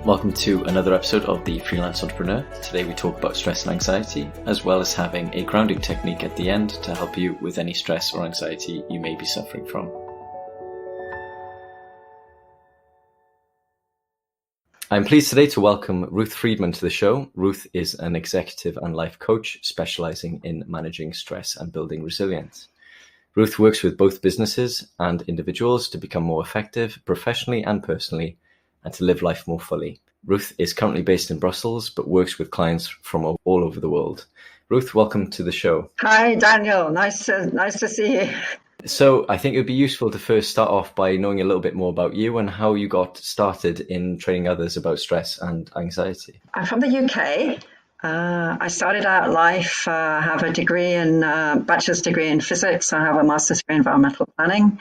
Welcome to another episode of the Freelance Entrepreneur. Today we talk about stress and anxiety, as well as having a grounding technique at the end to help you with any stress or anxiety you may be suffering from. I'm pleased today to welcome Ruth Friedman to the show. Ruth is an executive and life coach specializing in managing stress and building resilience. Ruth works with both businesses and individuals to become more effective professionally and personally, and to live life more fully. Ruth is currently based in Brussels, but works with clients from all over the world. Ruth, welcome to the show. Hi, Daniel. Nice to see you. So I think it would be useful to first start off by knowing a little bit more about you and how you got started in training others about stress and anxiety. I'm from the UK. I started out life, have a degree in bachelor's degree in physics. I have a master's degree in environmental planning.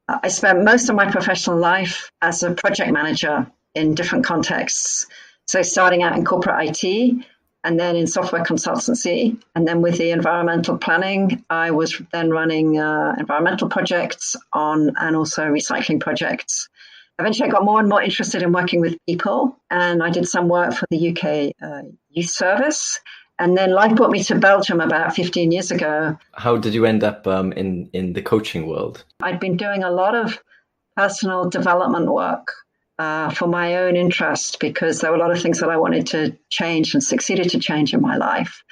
I spent most of my professional life as a project manager in different contexts. So starting out in corporate IT and then in software consultancy. And then with the environmental planning, I was then running environmental projects and also recycling projects. Eventually, I got more and more interested in working with people, and I did some work for the UK Youth Service. And then life brought me to Belgium about 15 years ago. How did you end up in the coaching world? I'd been doing a lot of personal development work for my own interest because there were a lot of things that I wanted to change and succeeded to change in my life.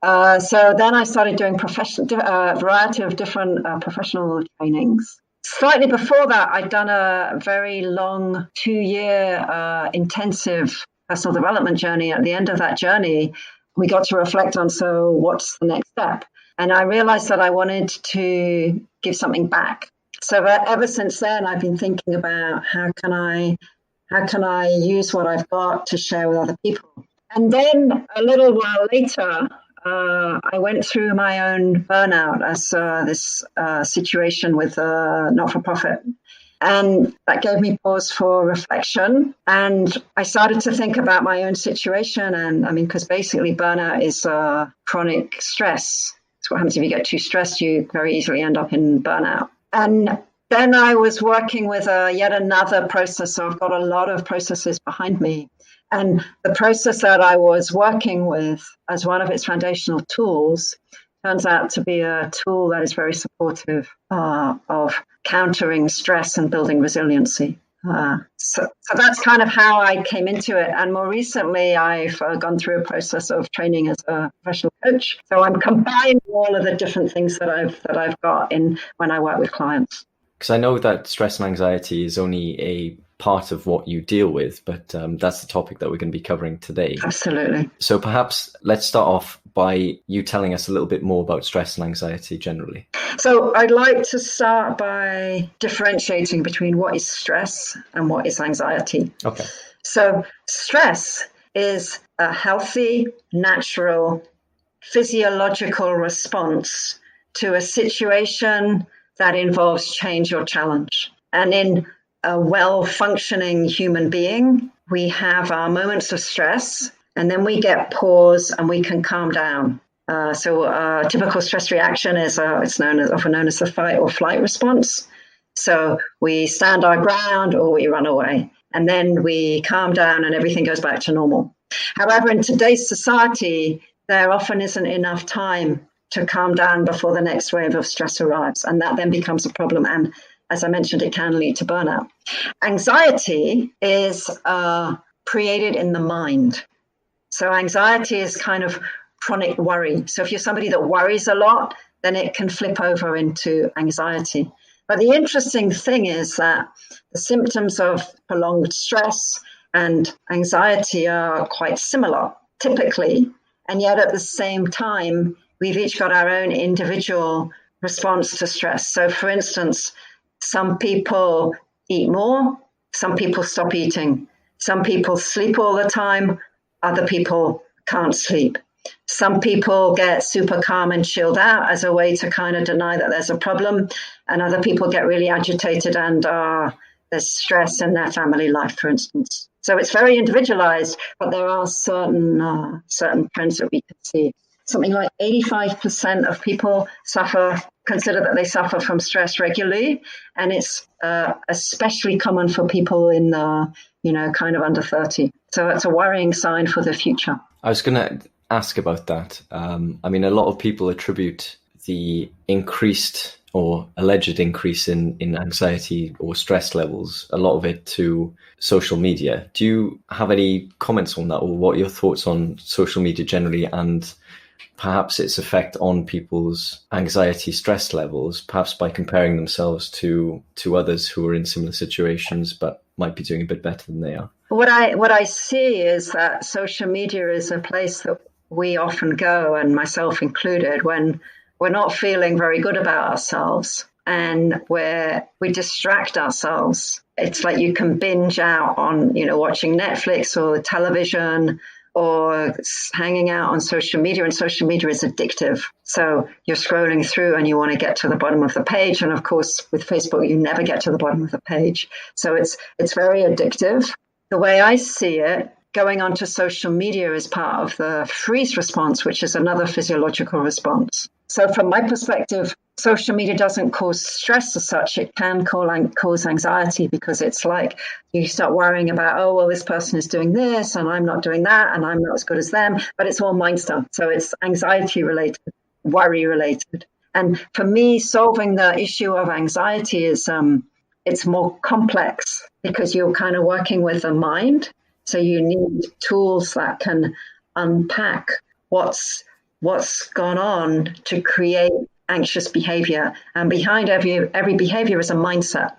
So then I started doing a variety of different professional trainings. Slightly before that, I'd done a very long 2-year intensive personal development journey. At the end of that journey, we got to reflect on, so what's the next step? And I realized that I wanted to give something back. So ever since then, I've been thinking about how can I use what I've got to share with other people. And then a little while later, I went through my own burnout as this situation with a not-for-profit. And that gave me pause for reflection. And I started to think about my own situation. And I mean, because basically burnout is chronic stress. It's what happens if you get too stressed, you very easily end up in burnout. And then I was working with yet another process. So I've got a lot of processes behind me. And the process that I was working with as one of its foundational tools turns out to be a tool that is very supportive of countering stress and building resiliency. So that's kind of how I came into it. And more recently, I've gone through a process of training as a professional coach. So I'm combining all of the different things that I've got in when I work with clients. Because I know that stress and anxiety is only a part of what you deal with, but that's the topic that we're going to be covering today. Absolutely. So perhaps let's start off by you telling us a little bit more about stress and anxiety generally. So I'd like to start by differentiating between what is stress and what is anxiety. Okay. So stress is a healthy, natural, physiological response to a situation that involves change or challenge. And in a well-functioning human being, we have our moments of stress, and then we get pause and we can calm down. So a typical stress reaction is often known as the fight or flight response. So we stand our ground or we run away, and then we calm down and everything goes back to normal. However, in today's society, there often isn't enough time to calm down before the next wave of stress arrives, and that then becomes a problem. And as I mentioned, it can lead to burnout. Anxiety is created in the mind. So anxiety is kind of chronic worry. So if you're somebody that worries a lot, then it can flip over into anxiety. But the interesting thing is that the symptoms of prolonged stress and anxiety are quite similar, typically, and yet at the same time, we've each got our own individual response to stress. So for instance, some people eat more, some people stop eating, some people sleep all the time, other people can't sleep. Some people get super calm and chilled out as a way to kind of deny that there's a problem, and other people get really agitated and there's stress in their family life, for instance. So it's very individualized, but there are certain trends that we can see. something like 85% of people consider that they suffer from stress regularly. And it's especially common for people in kind of under 30. So it's a worrying sign for the future. I was going to ask about that. I mean, a lot of people attribute the increased or alleged increase in anxiety or stress levels, a lot of it to social media. Do you have any comments on that, or what are your thoughts on social media generally and perhaps its effect on people's anxiety, stress levels, perhaps by comparing themselves to others who are in similar situations but might be doing a bit better than they are? What I see is that social media is a place that we often go, and myself included, when we're not feeling very good about ourselves and where we distract ourselves. It's like you can binge out on, watching Netflix or television or hanging out on social media, and social media is addictive. So you're scrolling through and you want to get to the bottom of the page. And of course, with Facebook, you never get to the bottom of the page. So it's very addictive. The way I see it, going onto social media is part of the freeze response, which is another physiological response. So from my perspective, social media doesn't cause stress as such. It can cause anxiety, because it's like you start worrying about, oh, well, this person is doing this and I'm not doing that and I'm not as good as them. But it's all mind stuff. So it's anxiety related, worry related. And for me, solving the issue of anxiety is it's more complex, because you're kind of working with the mind. So you need tools that can unpack what's gone on to create anxious behavior. And behind every behavior is a mindset.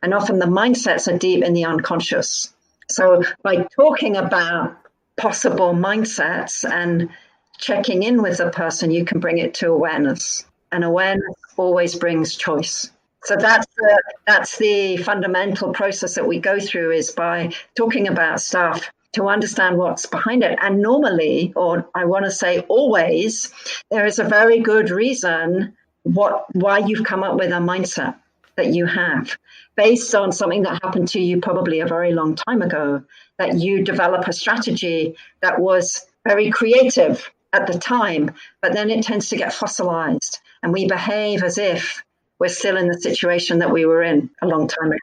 And often the mindsets are deep in the unconscious. So by talking about possible mindsets and checking in with the person, you can bring it to awareness. And awareness always brings choice. So that's the fundamental process that we go through, is by talking about stuff to understand what's behind it. And normally, or I want to say always, there is a very good reason why you've come up with a mindset that you have, based on something that happened to you probably a very long time ago, that you develop a strategy that was very creative at the time, but then it tends to get fossilized and we behave as if we're still in the situation that we were in a long time ago.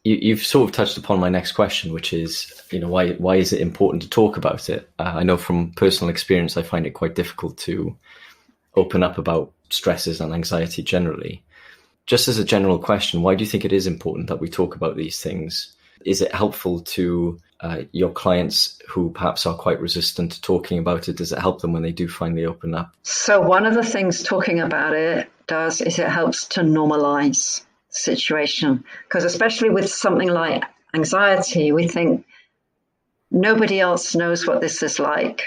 You've sort of touched upon my next question, which is, why is it important to talk about it? I know from personal experience, I find it quite difficult to open up about stresses and anxiety generally. Just as a general question, why do you think it is important that we talk about these things? Is it helpful to your clients who perhaps are quite resistant to talking about it? Does it help them when they do finally open up? So one of the things talking about it does is it helps to normalize the situation. Because especially with something like anxiety, we think nobody else knows what this is like.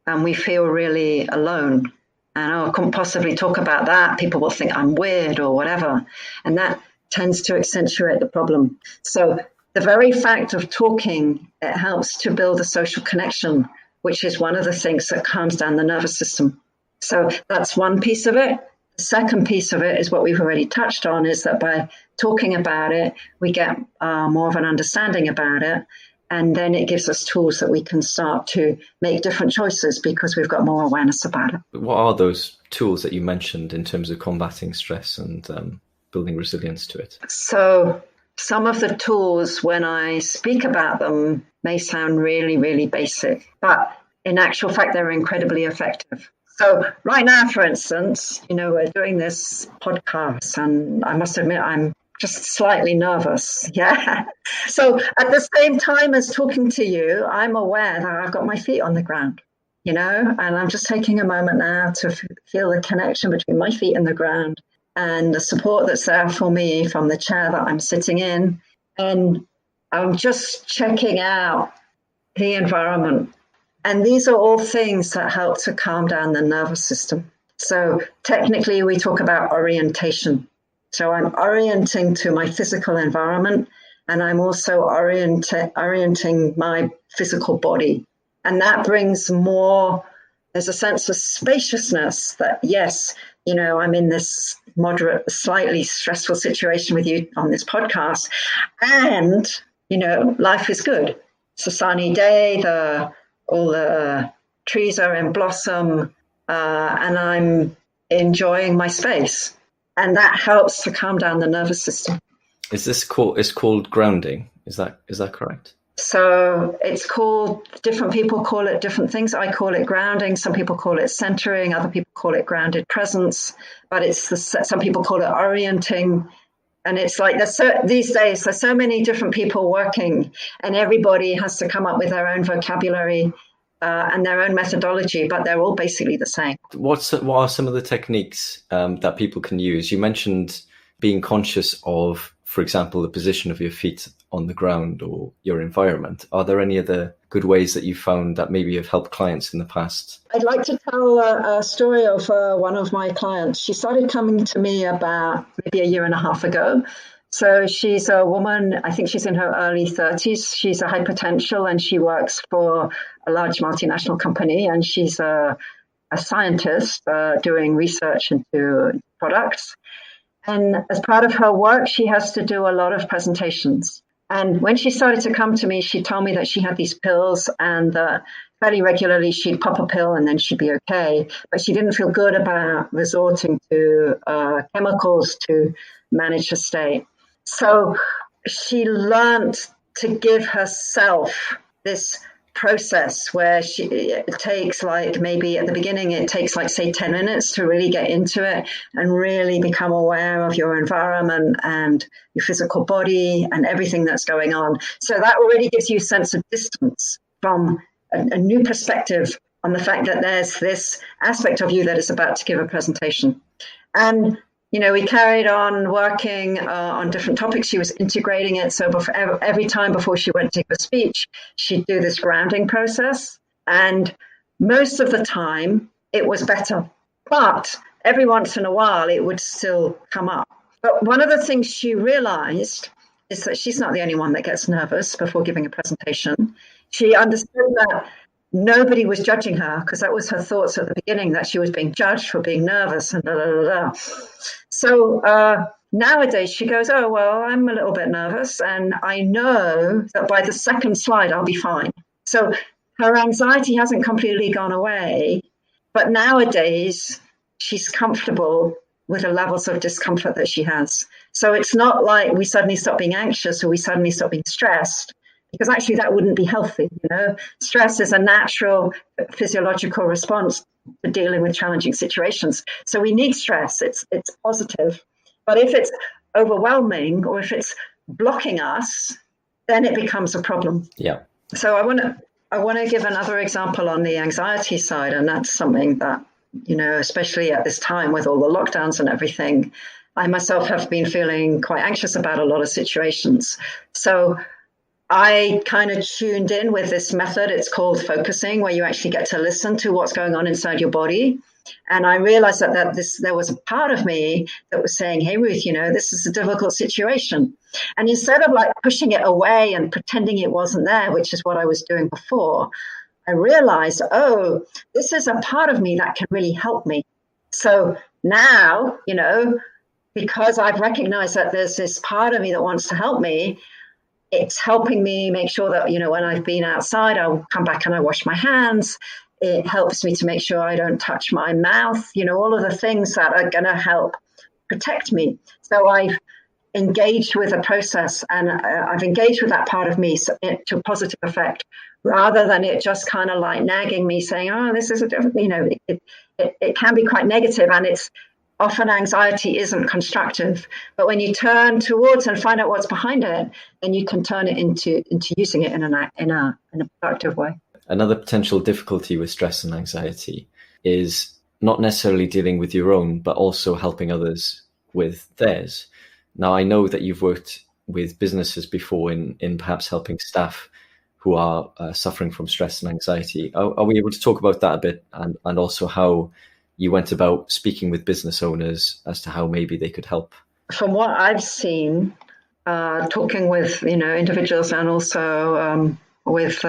And we feel really alone. And I couldn't possibly talk about that. People will think I'm weird or whatever. And that tends to accentuate the problem. So the very fact of talking, it helps to build a social connection, which is one of the things that calms down the nervous system. So that's one piece of it. The second piece of it is what we've already touched on, is that by talking about it, we get more of an understanding about it. And then it gives us tools that we can start to make different choices because we've got more awareness about it. What are those tools that you mentioned in terms of combating stress and building resilience to it? So some of the tools, when I speak about them, may sound really, really basic, but in actual fact, they're incredibly effective. So right now, for instance, we're doing this podcast, and I must admit, I'm just slightly nervous. Yeah. So at the same time as talking to you, I'm aware that I've got my feet on the ground, and I'm just taking a moment now to feel the connection between my feet and the ground and the support that's there for me from the chair that I'm sitting in. And I'm just checking out the environment. And these are all things that help to calm down the nervous system. So technically, we talk about orientation. So I'm orienting to my physical environment, and I'm also orienting my physical body. And that brings there's a sense of spaciousness that, yes, I'm in this moderate, slightly stressful situation with you on this podcast. And, life is good. It's a sunny day. All the trees are in blossom. and I'm enjoying my space. And that helps to calm down the nervous system. It's called grounding. Is that correct? So it's called, different people call it different things. I call it grounding. Some people call it centering. Other people call it grounded presence. But some people call it orienting. And it's like these days, there's so many different people working, and everybody has to come up with their own vocabulary and their own methodology, but they're all basically the same. What are some of the techniques that people can use? You mentioned being conscious of, for example, the position of your feet on the ground or your environment. Are there any other good ways that you found that maybe have helped clients in the past? I'd like to tell a story of one of my clients. She started coming to me about maybe a year and a half ago. So she's a woman, I think she's in her early 30s. She's a high potential and she works for a large multinational company, and she's a scientist doing research into products. And as part of her work, she has to do a lot of presentations. And when she started to come to me, she told me that she had these pills, and fairly regularly she'd pop a pill and then she'd be okay. But she didn't feel good about resorting to chemicals to manage her state. So she learned to give herself this process where it takes, like, maybe at the beginning it takes, like, say 10 minutes to really get into it and really become aware of your environment and your physical body and everything that's going on. So that already gives you a sense of distance from a new perspective on the fact that there's this aspect of you that is about to give a presentation. And we carried on working on different topics. She was integrating it. So every time before she went to give a speech, she'd do this grounding process. And most of the time, it was better. But every once in a while, it would still come up. But one of the things she realized is that she's not the only one that gets nervous before giving a presentation. She understood that nobody was judging her, because that was her thoughts at the beginning, that she was being judged for being nervous and da, da, da, da. So nowadays she goes, oh, well, I'm a little bit nervous and I know that by the second slide I'll be fine. So her anxiety hasn't completely gone away, but nowadays she's comfortable with the levels of discomfort that she has. So it's not like we suddenly stop being anxious or we suddenly stop being stressed, because actually that wouldn't be healthy. Stress is a natural physiological response to dealing with challenging situations. So we need stress. It's positive. But if it's overwhelming or if it's blocking us, then it becomes a problem. Yeah. So I want to give another example on the anxiety side, and that's something that, especially at this time with all the lockdowns and everything, I myself have been feeling quite anxious about a lot of situations. So I kind of tuned in with this method. It's called focusing, where you actually get to listen to what's going on inside your body. And I realized that there was a part of me that was saying, hey, Ruth, this is a difficult situation. And instead of like pushing it away and pretending it wasn't there, which is what I was doing before, I realized, oh, this is a part of me that can really help me. So now, because I've recognized that there's this part of me that wants to help me, it's helping me make sure that, when I've been outside, I'll come back and I wash my hands. It helps me to make sure I don't touch my mouth, all of the things that are going to help protect me. So I've engaged with a process, and I've engaged with that part of me to a positive effect, rather than it just kind of like nagging me saying, oh, this is a different, it can be quite negative, and it's often anxiety isn't constructive. But when you turn towards and find out what's behind it, then you can turn it into using it in a productive way. Another potential difficulty with stress and anxiety is not necessarily dealing with your own, but also helping others with theirs. Now, I know that you've worked with businesses before in perhaps helping staff who are suffering from stress and anxiety. Are we able to talk about that a bit, and also how you went about speaking with business owners as to how maybe they could help? From what I've seen, talking with individuals and also with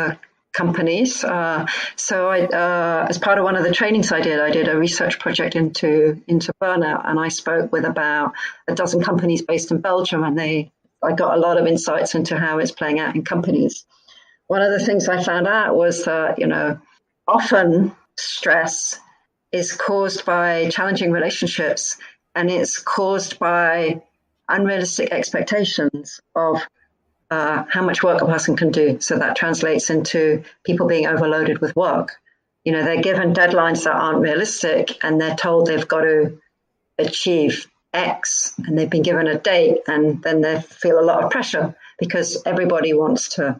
companies. So I, as part of one of the trainings I did a research project into burnout, and I spoke with about a dozen companies based in Belgium, and I got a lot of insights into how it's playing out in companies. One of the things I found out was that often stress is caused by challenging relationships, and it's caused by unrealistic expectations of how much work a person can do. So that translates into people being overloaded with work. They're given deadlines that aren't realistic, and they're told they've got to achieve X, and they've been given a date, and then they feel a lot of pressure because everybody wants to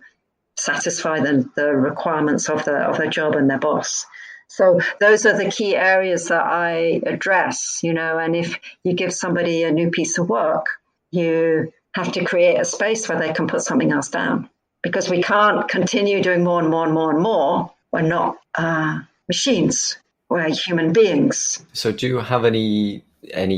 satisfy the requirements of their job and their boss. So those are the key areas that I address, and if you give somebody a new piece of work, you have to create a space where they can put something else down, because we can't continue doing more and more and more and more. We're not machines. We're human beings. So do you have any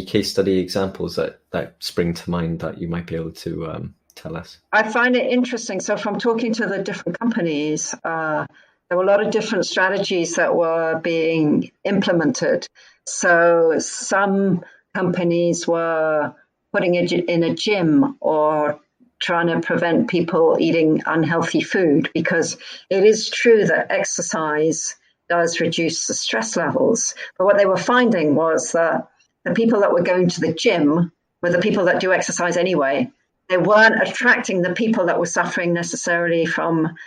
case study examples that spring to mind that you might be able to tell us? I find it interesting. So from talking to the different companies, there were a lot of different strategies that were being implemented. So some companies were putting it in a gym or trying to prevent people eating unhealthy food, because it is true that exercise does reduce the stress levels. But what they were finding was that the people that were going to the gym were the people that do exercise anyway. They weren't attracting the people that were suffering necessarily from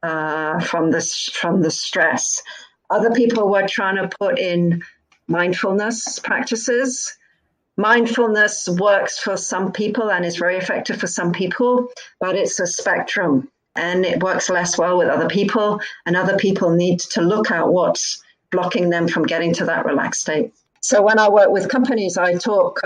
the stress. Other people were trying to put in mindfulness practices. Mindfulness works for some people and is very effective for some people, but it's a spectrum, and it works less well with other people, and other people need to look at what's blocking them from getting to that relaxed state. So when I work with companies, I talk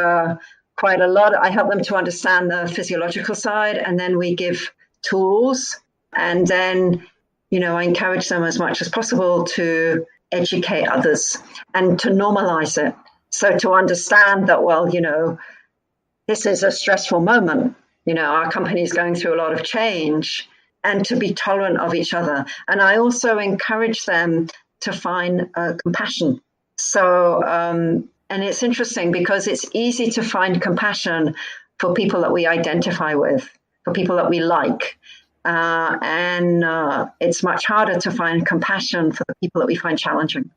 quite a lot. I help them to understand the physiological side, and then we give tools, and then, I encourage them as much as possible to educate others and to normalize it. So to understand that, well, this is a stressful moment. Our company is going through a lot of change, and to be tolerant of each other. And I also encourage them to find compassion. So, and it's interesting because it's easy to find compassion for people that we identify with, for people that we like. And it's much harder to find compassion for the people that we find challenging.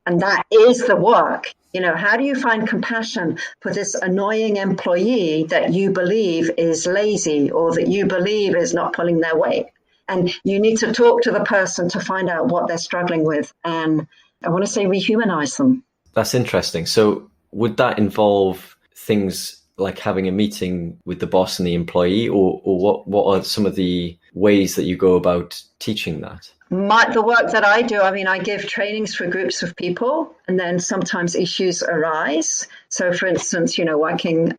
And that is the work. How do you find compassion for this annoying employee that you believe is lazy or that you believe is not pulling their weight? And you need to talk to the person to find out what they're struggling with. And I want to say rehumanize them. That's interesting. So would that involve things like having a meeting with the boss and the employee, or what are some of the ways that you go about teaching that? The work that I do, I give trainings for groups of people, and then sometimes issues arise. So, for instance, working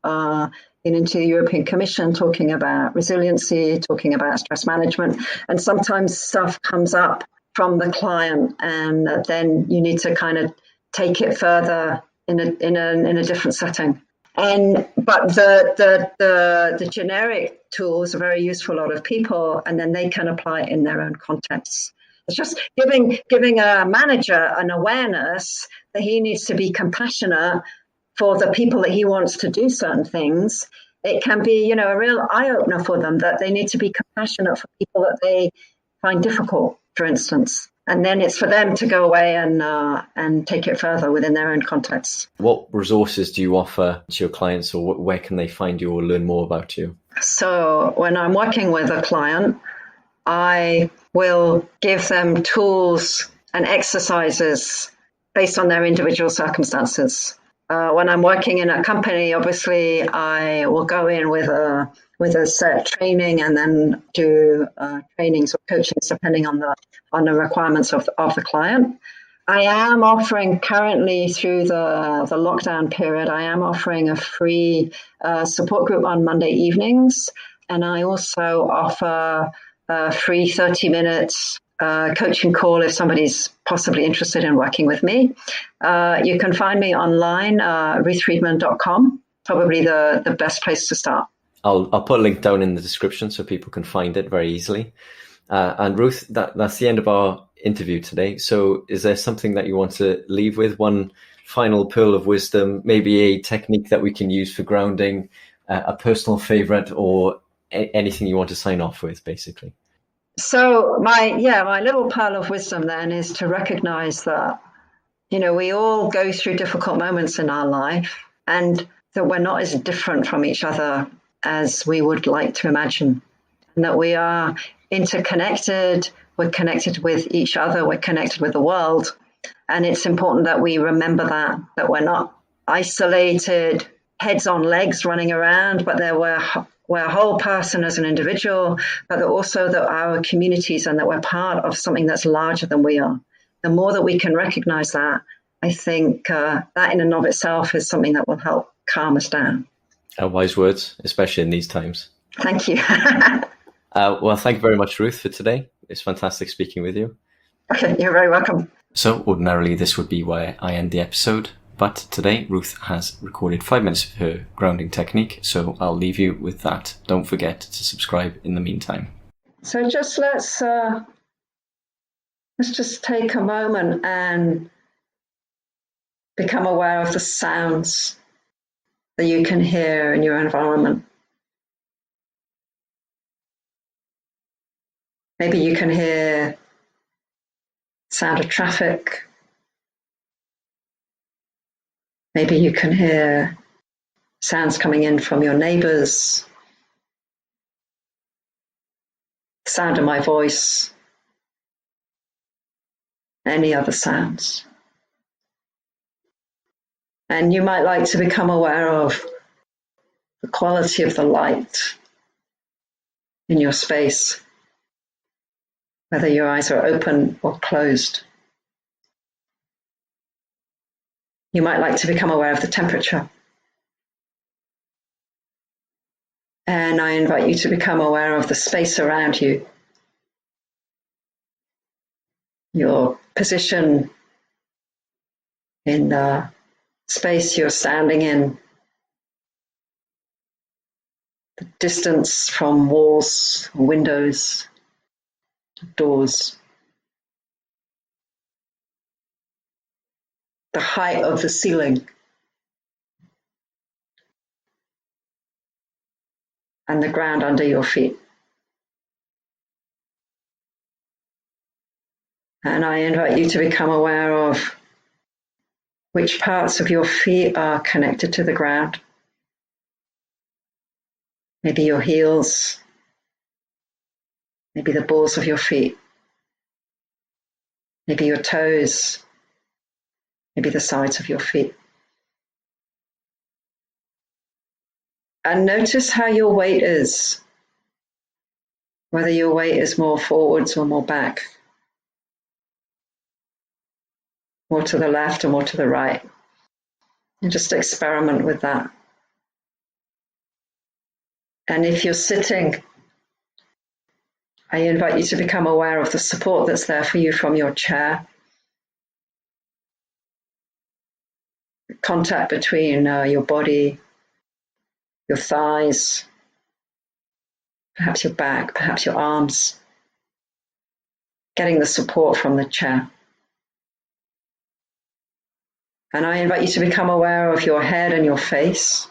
into the European Commission, talking about resiliency, talking about stress management, and sometimes stuff comes up from the client, and then you need to kind of take it further in a different setting. But the generic tools are very useful for a lot of people, and then they can apply it in their own contexts. It's just giving a manager an awareness that he needs to be compassionate for the people that he wants to do certain things. It can be, a real eye-opener for them that they need to be compassionate for people that they find difficult, for instance. And then it's for them to go away and take it further within their own context. What resources do you offer to your clients, or where can they find you or learn more about you? So when I'm working with a client, I will give them tools and exercises based on their individual circumstances. When I'm working in a company, obviously, I will go in with a set training and then do trainings or coachings depending on the requirements of the client. I am offering currently through the lockdown period, I am offering a free support group on Monday evenings, and I also offer a free 30 minutes coaching call if somebody's possibly interested in working with me. You can find me online, ruthfriedman.com, probably the best place to start. I'll put a link down in the description so people can find it very easily. And Ruth, that's the end of our interview today. So is there something that you want to leave with? One final pearl of wisdom, maybe a technique that we can use for grounding, a personal favorite, or anything you want to sign off with, basically? So my little pearl of wisdom then is to recognize that we all go through difficult moments in our life, and that we're not as different from each other as we would like to imagine, and that we are interconnected, we're connected with each other, we're connected with the world. And it's important that we remember that we're not isolated, heads on legs running around, but that we're a whole person as an individual, but that also that our communities and that we're part of something that's larger than we are. The more that we can recognize that, I think that in and of itself is something that will help calm us down. Wise words, especially in these times. Thank you. Well, thank you very much, Ruth, for today. It's fantastic speaking with you. Okay, you're very welcome. So ordinarily this would be where I end the episode, but today Ruth has recorded 5 minutes of her grounding technique, so I'll leave you with that. Don't forget to subscribe in the meantime. So just let's just take a moment and become aware of the sounds that you can hear in your environment. Maybe you can hear sound of traffic. Maybe you can hear sounds coming in from your neighbors, the sound of my voice, any other sounds. And you might like to become aware of the quality of the light in your space, whether your eyes are open or closed. You might like to become aware of the temperature. And I invite you to become aware of the space around you, your position in the space you're standing in, the distance from walls, windows, doors, the height of the ceiling, and the ground under your feet. And I invite you to become aware of which parts of your feet are connected to the ground. Maybe your heels, maybe the balls of your feet, maybe your toes, maybe the sides of your feet. And notice how your weight is, whether your weight is more forwards or more back, more to the left or more to the right. And just experiment with that. And if you're sitting, I invite you to become aware of the support that's there for you from your chair. Contact between your body, your thighs, perhaps your back, perhaps your arms. Getting the support from the chair. And I invite you to become aware of your head and your face.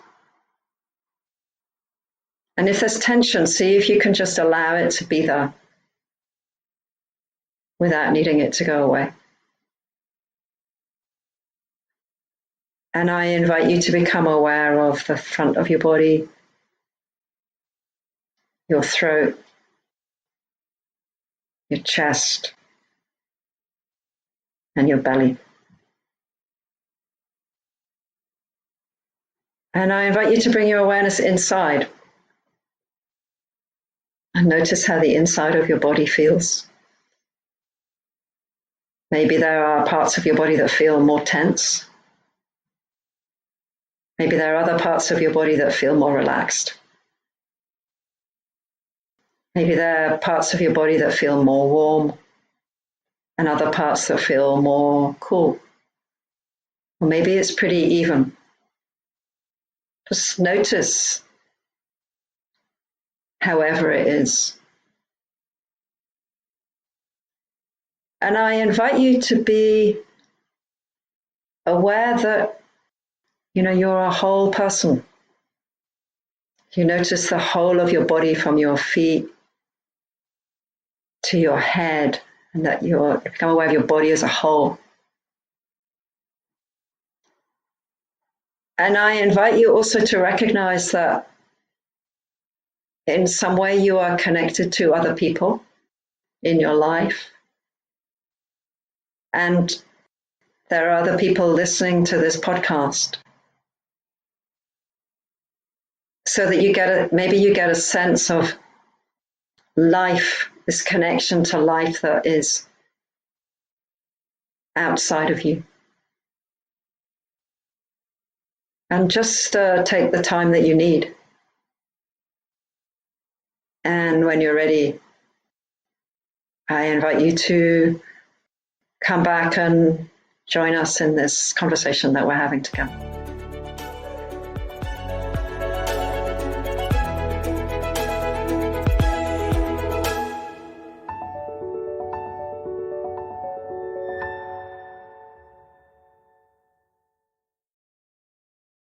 And if there's tension, see if you can just allow it to be there without needing it to go away. And I invite you to become aware of the front of your body, your throat, your chest, and your belly. And I invite you to bring your awareness inside and notice how the inside of your body feels. Maybe there are parts of your body that feel more tense. Maybe there are other parts of your body that feel more relaxed. Maybe there are parts of your body that feel more warm and other parts that feel more cool. Or maybe it's pretty even. Just notice however it is. And I invite you to be aware that, you're a whole person. You notice the whole of your body from your feet to your head, and that you become aware of your body as a whole. And I invite you also to recognize that in some way you are connected to other people in your life. And there are other people listening to this podcast. So that maybe you get a sense of life, this connection to life that is outside of you. And just take the time that you need. And when you're ready, I invite you to come back and join us in this conversation that we're having together.